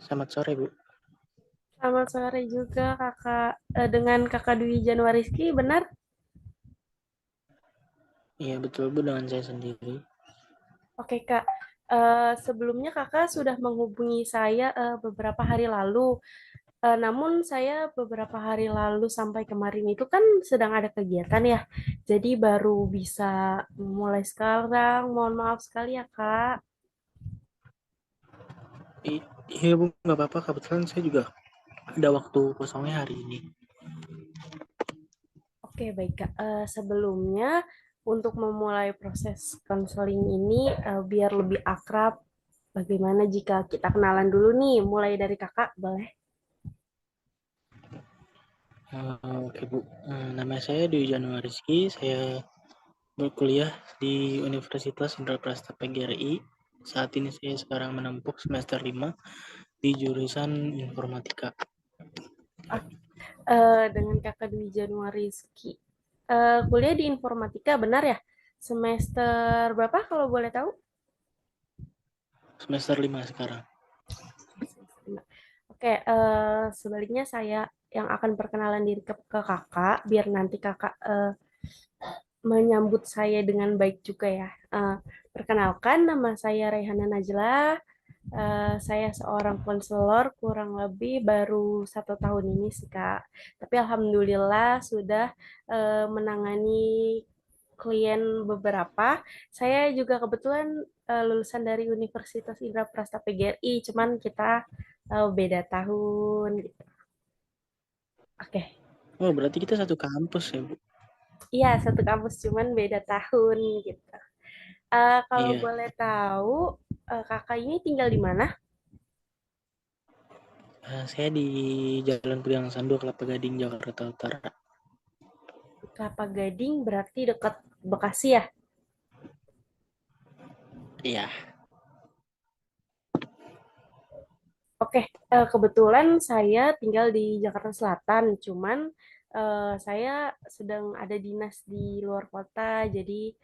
Selamat sore, Bu. Selamat sore juga Kakak dengan Kakak Dwi Januariski, benar? Iya, betul, Bu, dengan saya sendiri. Oke Kak, sebelumnya Kakak sudah menghubungi saya beberapa hari lalu. Namun saya beberapa hari lalu sampai kemarin itu kan sedang ada kegiatan ya. Jadi baru bisa mulai sekarang. Mohon maaf sekali ya Kak. Iya, Bu, nggak apa-apa. Kebetulan saya juga ada waktu kosongnya hari ini. Oke baik Kak. Sebelumnya untuk memulai proses konseling ini biar lebih akrab, bagaimana jika kita kenalan dulu nih, mulai dari kakak, boleh? Oke, Bu. Nama saya Dwi Januariski. Saya berkuliah di Universitas Indraprasta PGRI. Saat ini saya sekarang menempuh semester 5 di jurusan Informatika. Ah, dengan kakak Dwi Januari Rizky. Kuliah di informatika, benar ya? Semester berapa kalau boleh tahu? Semester 5 sekarang. Oke, sebaliknya saya yang akan perkenalan diri ke kakak, biar nanti kakak menyambut saya dengan baik juga ya. Perkenalkan, nama saya Reihana Najla. Saya seorang konselor kurang lebih baru 1 tahun ini sih Kak. Tapi alhamdulillah sudah menangani klien beberapa. Saya juga kebetulan lulusan dari Universitas Indraprasta PGRI, cuman kita beda tahun gitu. Oke. Oh, berarti kita satu kampus ya, Bu? Iya, satu kampus cuman beda tahun gitu. Kalau Iya. boleh tahu, kakak ini tinggal di mana? Saya di Jalan Pegang Sandu, Kelapa Gading, Jakarta Utara. Kelapa Gading berarti dekat Bekasi ya? Iya. Oke, kebetulan saya tinggal di Jakarta Selatan, cuman saya sedang ada dinas di luar kota, jadi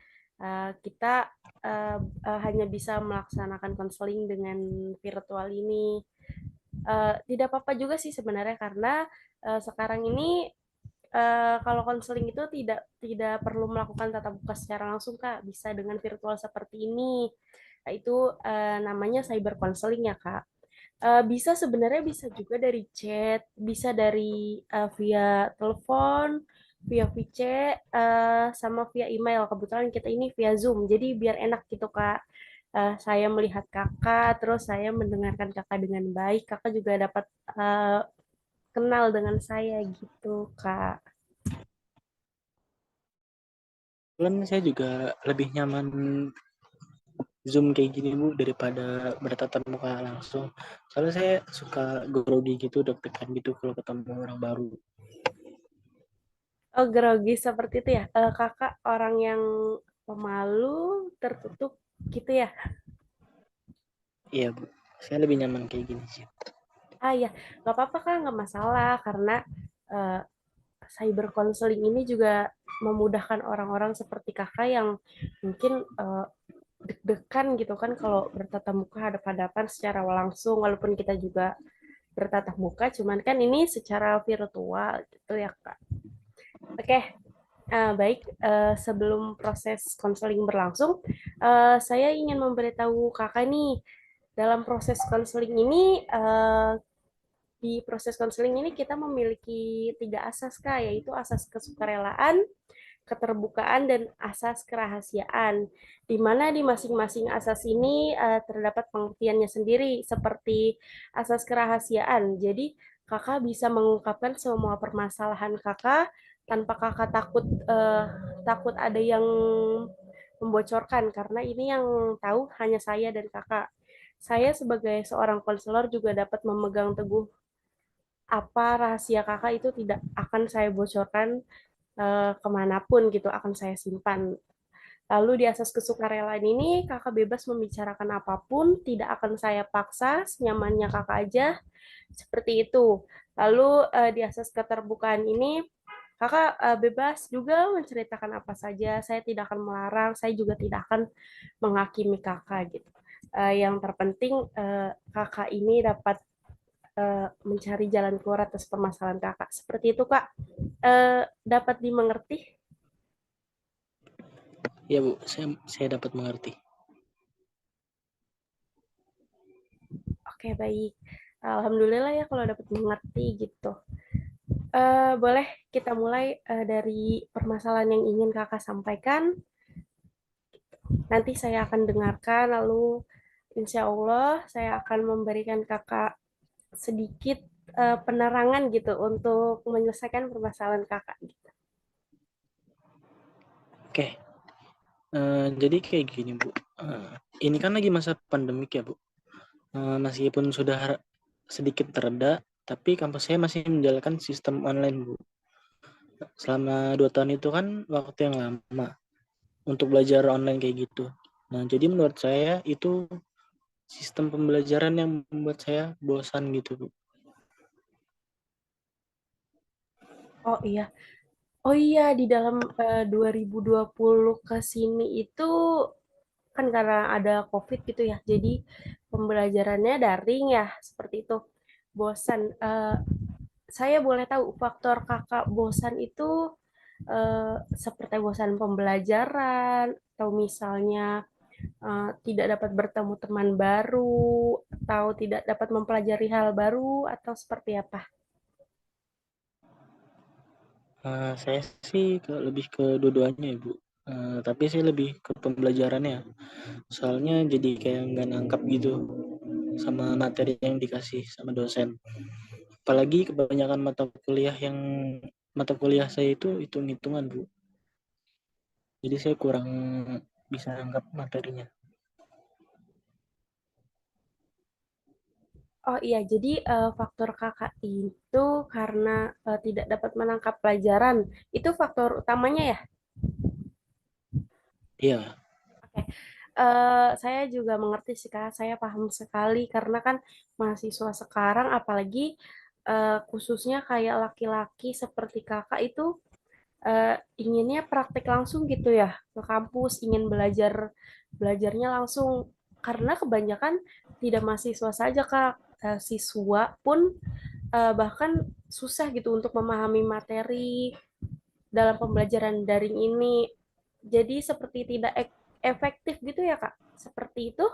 kita eh, hanya bisa melaksanakan konseling dengan virtual ini. Tidak apa-apa juga sih sebenarnya karena sekarang ini kalau konseling itu tidak perlu melakukan tatap muka secara langsung Kak, bisa dengan virtual seperti ini. Nah, itu namanya cyber counseling ya Kak. Bisa sebenarnya bisa juga dari chat, bisa dari via telepon, via VC, sama via email. Kebetulan kita ini via Zoom, jadi biar enak gitu Kak. Saya melihat kakak, terus saya mendengarkan kakak dengan baik. Kakak juga dapat eh, kenal dengan saya gitu Kak. Kan saya juga lebih nyaman Zoom kayak gini, Bu, daripada bertatap muka langsung. Soalnya saya suka grogi gitu, deg-degan gitu kalau ketemu orang baru. Oh, grogi seperti itu ya. Kakak orang yang pemalu, tertutup gitu ya. Iya, Bu. Saya lebih nyaman kayak gini sih. Ah ya, nggak apa-apa Kak, nggak masalah karena eh, cyber counseling ini juga memudahkan orang-orang seperti kakak yang mungkin deg-degan gitu kan kalau bertatap muka hadap-hadapan secara langsung, walaupun kita juga bertatap muka, cuman kan ini secara virtual gitu ya Kak. Oke, baik. Sebelum proses konseling berlangsung, saya ingin memberitahu kakak nih, dalam proses konseling ini di proses konseling ini kita memiliki 3 asas Kak, yaitu asas kesukarelaan, keterbukaan, dan asas kerahasiaan. Di mana di masing-masing asas ini terdapat pengertiannya sendiri, seperti asas kerahasiaan. Jadi kakak bisa mengungkapkan semua permasalahan kakak tanpa kakak takut ada yang membocorkan, karena ini yang tahu hanya saya dan kakak. Saya sebagai seorang konselor juga dapat memegang teguh apa rahasia kakak itu tidak akan saya bocorkan kemanapun gitu, akan saya simpan. Lalu di asas kesukarelaan ini kakak bebas membicarakan apapun, tidak akan saya paksa, senyamannya kakak aja, seperti itu. Lalu di asas keterbukaan ini kakak bebas juga menceritakan apa saja, saya tidak akan melarang, saya juga tidak akan menghakimi kakak gitu. Yang terpenting kakak ini dapat mencari jalan keluar atas permasalahan kakak. Seperti itu kak, dapat dimengerti? Ya Bu, saya dapat mengerti. Oke baik, alhamdulillah ya kalau dapat mengerti gitu. Boleh kita mulai dari permasalahan yang ingin kakak sampaikan. Nanti saya akan dengarkan, lalu insya Allah saya akan memberikan kakak sedikit penerangan gitu untuk menyelesaikan permasalahan kakak. Oke, jadi kayak gini Bu. Ini kan lagi masa pandemik ya Bu. Meskipun sudah sedikit tereda, tapi kampus saya masih menjalankan sistem online Bu. Selama 2 tahun itu kan waktu yang lama untuk belajar online kayak gitu. Nah, jadi menurut saya itu sistem pembelajaran yang membuat saya bosan gitu Bu. Oh iya, oh iya di dalam 2020 ke sini itu kan karena ada COVID gitu ya, jadi pembelajarannya daring ya, seperti itu. Bosan. Saya boleh tahu faktor kakak bosan itu seperti bosan pembelajaran atau misalnya tidak dapat bertemu teman baru atau tidak dapat mempelajari hal baru atau seperti apa? Saya sih lebih ke dua-duanya ya Bu. Tapi saya lebih ke pembelajarannya. Soalnya jadi kayak nggak nangkap gitu sama materi yang dikasih sama dosen. Apalagi kebanyakan mata kuliah saya itu hitung-hitungan Bu. Jadi saya kurang bisa nangkap materinya. Oh iya, jadi faktor kakak itu karena tidak dapat menangkap pelajaran. Itu faktor utamanya ya? Iya, Oke. Saya juga mengerti sih Kak, saya paham sekali karena kan mahasiswa sekarang apalagi khususnya kayak laki-laki seperti Kakak itu inginnya praktek langsung gitu ya ke kampus, ingin belajarnya langsung karena kebanyakan tidak mahasiswa saja Kak, siswa pun bahkan susah gitu untuk memahami materi dalam pembelajaran daring ini. Jadi seperti tidak efektif gitu ya Kak. Seperti itu.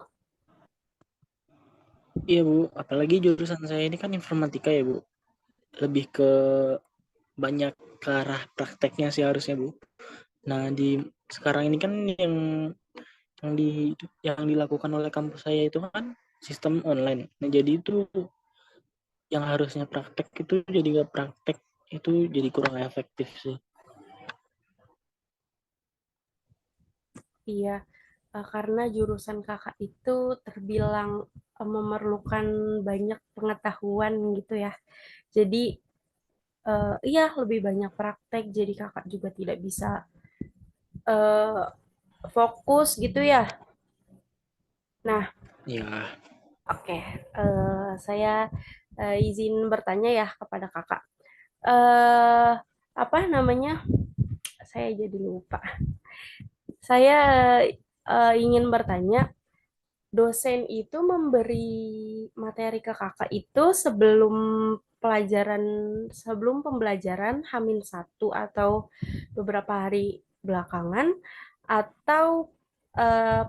iya Bu. Apalagi jurusan saya ini kan informatika ya Bu. Lebih ke banyak ke arah prakteknya sih harusnya Bu. Nah di sekarang ini kan yang di yang dilakukan oleh kampus saya itu kan sistem online. Nah jadi itu yang harusnya praktek itu jadi nggak praktek, itu jadi kurang efektif sih. Iya, karena jurusan kakak itu terbilang memerlukan banyak pengetahuan gitu ya. Jadi iya lebih banyak praktek, jadi kakak juga tidak bisa eh, fokus gitu ya. Nah, Ya, oke, saya izin bertanya ya kepada kakak. Eh, Apa namanya? Saya jadi lupa. Saya ingin bertanya, dosen itu memberi materi ke kakak itu pelajaran, sebelum pembelajaran Hamin satu atau beberapa hari belakangan, atau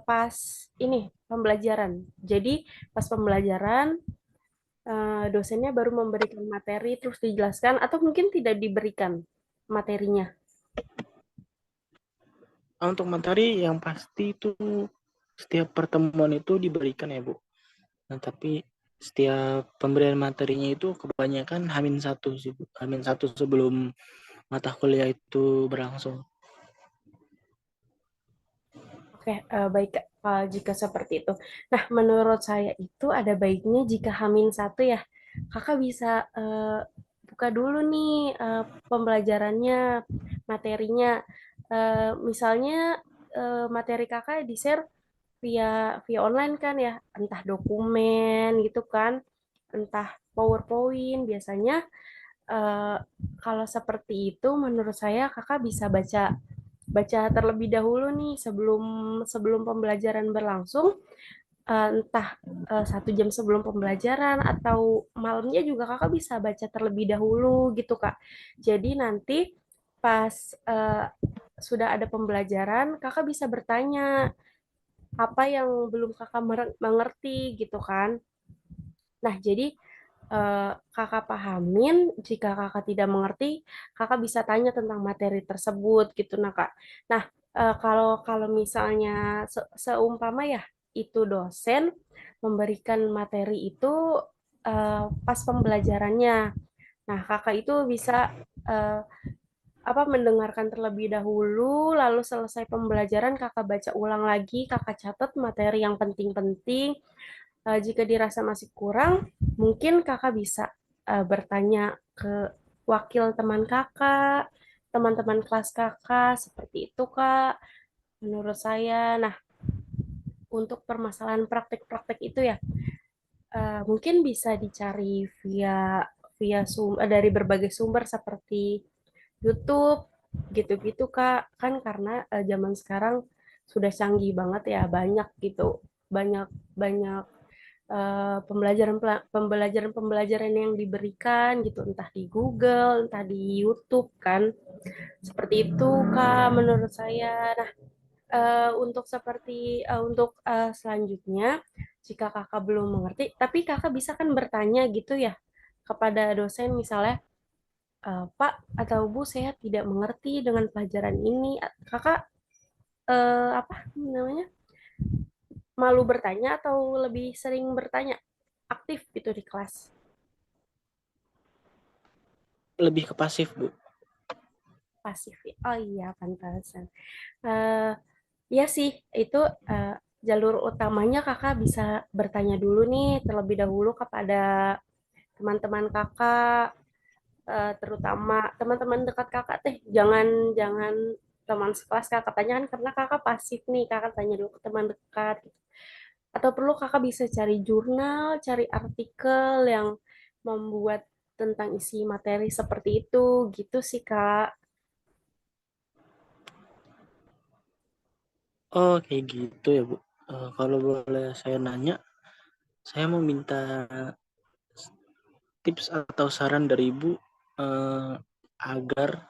pas ini pembelajaran. Jadi pas pembelajaran dosennya baru memberikan materi terus dijelaskan atau mungkin tidak diberikan materinya. untuk materi yang pasti itu setiap pertemuan itu diberikan ya Bu. Nah tapi setiap pemberian materinya itu kebanyakan Hamin satu sih Bu. Hamin satu sebelum mata kuliah itu berlangsung. Oke, baik jika seperti itu. Nah, menurut saya itu ada baiknya jika Hamin satu ya, kakak bisa buka dulu nih pembelajarannya, materinya. Misalnya materi kakak di-share via via online kan ya, entah dokumen gitu kan, entah PowerPoint. Biasanya eh, kalau seperti itu, menurut saya kakak bisa baca baca terlebih dahulu nih sebelum sebelum pembelajaran berlangsung entah 1 jam sebelum pembelajaran atau malamnya juga kakak bisa baca terlebih dahulu gitu kak. Jadi nanti pas eh, sudah ada pembelajaran kakak bisa bertanya apa yang belum kakak mengerti gitu kan. Nah jadi kakak pahamin jika kakak tidak mengerti kakak bisa tanya tentang materi tersebut gitu nah kak. Nah kalau kalau misalnya seumpama ya itu dosen memberikan materi itu pas pembelajarannya. Nah, kakak itu bisa eh, mendengarkan terlebih dahulu, lalu selesai pembelajaran kakak baca ulang lagi, kakak catat materi yang penting-penting. Jika dirasa masih kurang, mungkin kakak bisa bertanya ke wakil teman kakak, teman-teman kelas kakak, seperti itu kak. Menurut saya, nah untuk permasalahan praktek-praktek itu ya, mungkin bisa dicari via via dari berbagai sumber seperti YouTube gitu-gitu Kak. Kan karena zaman sekarang sudah canggih banget ya, banyak gitu. Banyak banyak pembelajaran-pembelajaran yang diberikan gitu, entah di Google, entah di YouTube kan. Seperti itu Kak menurut saya. Nah, untuk selanjutnya jika kakak belum mengerti tapi kakak bisa kan bertanya gitu ya kepada dosen misalnya, Pak atau Bu saya tidak mengerti dengan pelajaran ini. Kakak apa namanya, malu bertanya atau lebih sering bertanya aktif gitu di kelas? Lebih ke pasif, Bu. Pasif ya, oh iya pantasan. Eh ya sih itu eh, jalur utamanya kakak bisa bertanya dulu nih terlebih dahulu kepada teman-teman kakak, terutama teman-teman dekat kakak teh jangan jangan teman sekelas kakak tanyakan karena kakak pasif nih, kakak tanya dulu ke teman dekat gitu. Atau perlu kakak bisa cari jurnal, cari artikel yang membuat tentang isi materi seperti itu gitu sih kak. Oh, kayak gitu ya, Bu. Kalau boleh saya nanya, saya mau minta tips atau saran dari Ibu agar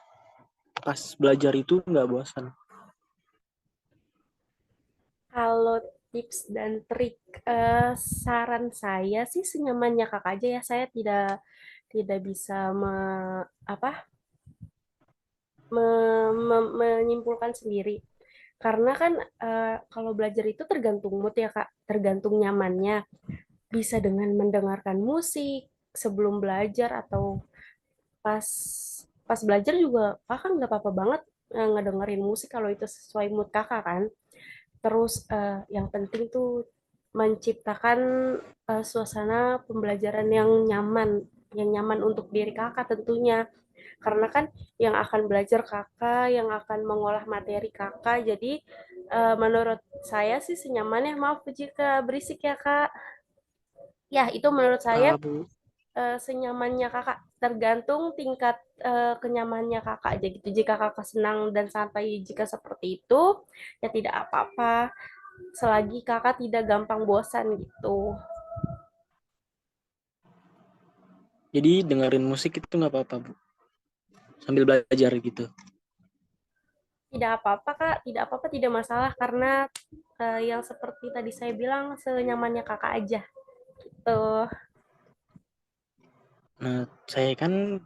pas belajar itu nggak bosan. Kalau tips dan trik, saran saya sih senyamannya kakak aja ya. Saya tidak tidak bisa apa menyimpulkan sendiri. Karena kan kalau belajar itu tergantung mood ya Kak, tergantung nyamannya. Bisa dengan mendengarkan musik sebelum belajar atau pas pas belajar juga Kakak nggak apa-apa banget ngedengerin musik kalau itu sesuai mood Kakak kan. Terus yang penting tuh menciptakan suasana pembelajaran yang nyaman untuk diri Kakak tentunya. Karena kan yang akan belajar kakak, yang akan mengolah materi kakak. Jadi menurut saya sih senyamannya, maaf jika berisik ya kak. Ya itu menurut saya Bu. senyamannya kakak. Tergantung tingkat kenyamannya kakak aja gitu. Jika kakak senang dan santai jika seperti itu, ya tidak apa-apa. Selagi kakak tidak gampang bosan gitu. Jadi dengerin musik itu nggak apa-apa, Bu. Sambil belajar gitu. Tidak apa-apa kak, tidak apa-apa, tidak masalah karena yang seperti tadi saya bilang senyamannya kakak aja. Tuh. Nah, saya kan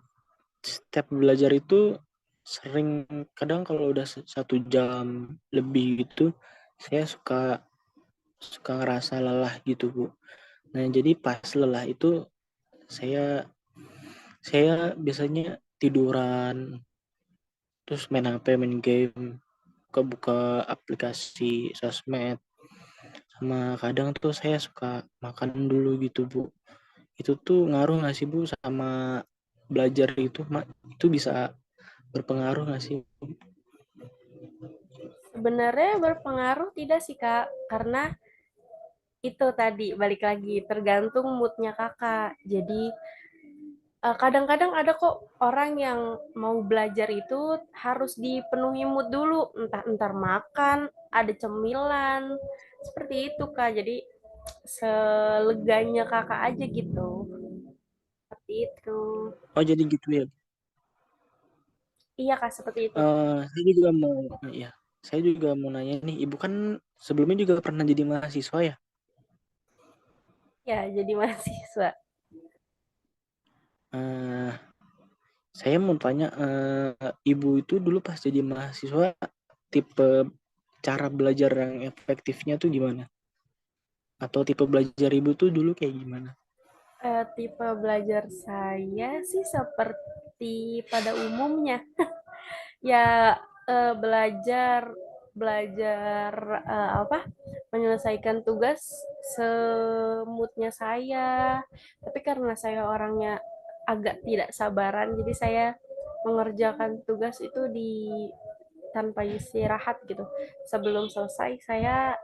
setiap belajar itu sering kadang kalau udah 1 jam lebih gitu, saya suka suka ngerasa lelah gitu, Bu. Nah, jadi pas lelah itu saya saya biasanya tiduran, terus main HP, main game, buka-buka aplikasi sosmed, sama kadang tuh saya suka makan dulu gitu, Bu. Itu tuh ngaruh nggak sih, Bu, sama belajar itu, itu bisa berpengaruh nggak sih? Sebenarnya berpengaruh tidak sih Kak, karena itu tadi balik lagi tergantung moodnya Kakak. Jadi kadang-kadang ada kok orang yang mau belajar itu harus dipenuhi mood dulu, entah entar makan, ada cemilan, seperti itu Kak. Jadi seleganya kakak aja gitu. Seperti itu. Oh, jadi gitu ya. Iya kak, seperti itu. Saya juga mau, ya, saya juga mau nanya nih, Ibu kan sebelumnya juga pernah jadi mahasiswa ya? Ya, jadi mahasiswa. Eh, saya mau tanya, Ibu itu dulu pas jadi mahasiswa, tipe cara belajar yang efektifnya tuh gimana? Atau tipe belajar Ibu tuh dulu kayak gimana? Tipe belajar saya sih seperti pada umumnya. Ya, belajar belajar apa? Menyelesaikan tugas semutnya saya. Tapi karena saya orangnya agak tidak sabaran, jadi saya mengerjakan tugas itu tanpa istirahat gitu. Sebelum selesai saya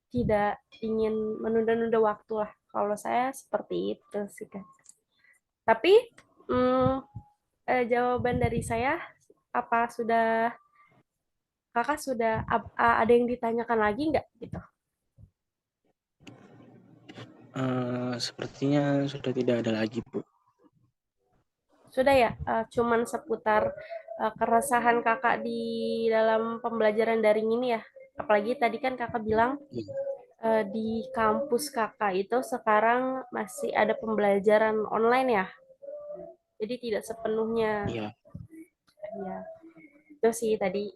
tidak ingin menunda-nunda waktu lah. Kalau saya seperti itu sih kan. Tapi hmm, jawaban dari saya, apa sudah kakak sudah ada yang ditanyakan lagi nggak gitu? Sepertinya sudah tidak ada lagi, Bu. Sudah ya, cuman seputar keresahan kakak di dalam pembelajaran daring ini ya. Apalagi tadi kan kakak bilang Iya. di kampus kakak itu sekarang masih ada pembelajaran online ya. Jadi tidak sepenuhnya. Iya. Ya, itu sih tadi.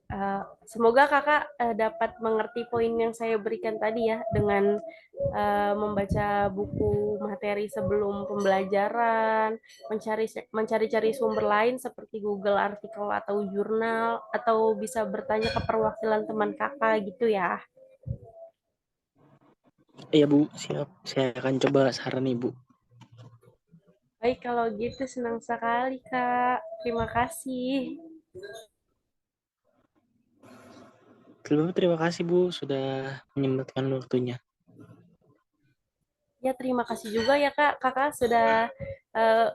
Semoga kakak dapat mengerti poin yang saya berikan tadi ya dengan membaca buku materi sebelum pembelajaran, mencari-cari sumber lain seperti Google artikel atau jurnal, atau bisa bertanya ke perwakilan teman kakak gitu ya. Iya, Bu, siap. Saya akan coba saran Ibu. Baik, kalau gitu senang sekali Kak. Terima kasih. Terima kasih, Bu, sudah menyempatkan waktunya. Ya, terima kasih juga ya Kak. Kakak sudah eh,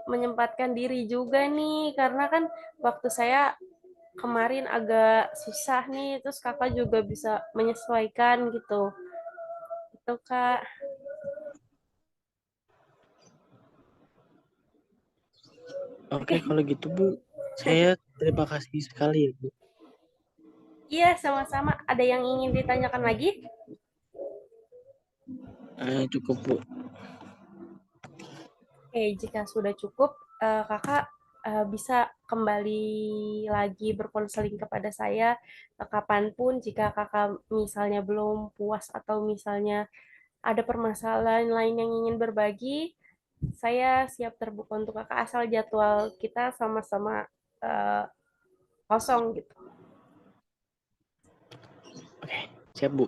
menyempatkan diri juga nih, karena kan waktu saya kemarin agak susah nih, terus kakak juga bisa menyesuaikan gitu. Itu Kak. Oke, Oke. kalau gitu, Bu, saya terima kasih sekali ya, Bu. Iya, sama-sama. Ada yang ingin ditanyakan lagi? Cukup, Bu. Oke, jika sudah cukup, kakak bisa kembali lagi berkonseling kepada saya kapanpun jika kakak misalnya belum puas atau misalnya ada permasalahan lain yang ingin berbagi, saya siap terbuka untuk kakak asal jadwal kita sama-sama uh, kosong gitu. Oke, siap, Bu.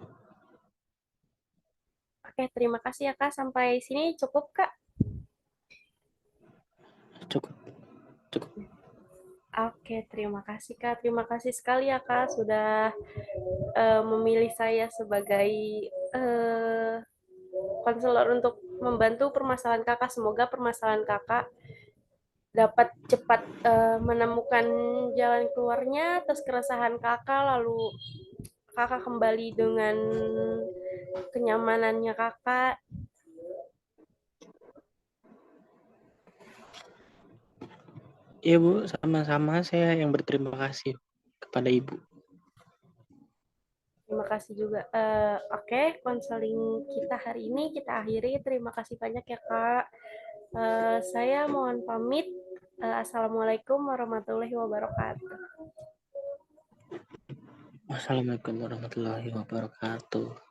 Oke, terima kasih ya Kak. Sampai sini cukup Kak. Cukup, cukup. Oke, terima kasih Kak. Terima kasih sekali ya Kak sudah memilih saya sebagai uh, konselor untuk membantu permasalahan Kakak. Semoga permasalahan Kakak dapat cepat menemukan jalan keluarnya atas keresahan Kakak, lalu Kakak kembali dengan kenyamanannya Kakak. Iya, Bu, sama-sama saya yang berterima kasih kepada Ibu. Terima kasih juga. Oke, konseling kita hari ini kita akhiri. Terima kasih banyak ya Kak. Saya mohon pamit. Assalamualaikum warahmatullahi wabarakatuh. Wassalamualaikum warahmatullahi wabarakatuh.